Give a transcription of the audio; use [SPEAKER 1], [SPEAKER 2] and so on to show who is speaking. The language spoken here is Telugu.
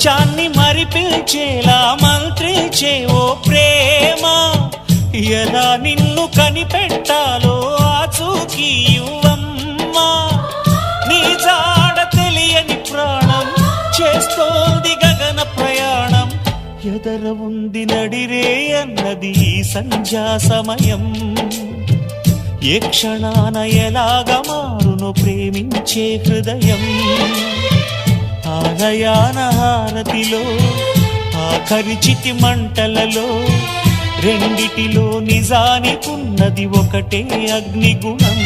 [SPEAKER 1] చాన్ని మరిపించేలా మంత్రించే ఓ ప్రేమ, ఎలా నిన్ను కనిపెట్టాలో ఆచూకీ ఇవ్వమ్మా. నీ జాడ తెలియని ప్రాణం చేస్తోంది గగన ప్రయాణం, ఎదర ఉంది నడిరే అన్నది ఈ సంధ్యా సమయం. ఏ క్షణాన ఎలాగ మారును ప్రేమించే హృదయం. ఆలయాన హారతిలో ఆఖరి చితి మంటలలో రెండిటిలో నిజానికున్నది ఒకటే అగ్నిగుణం.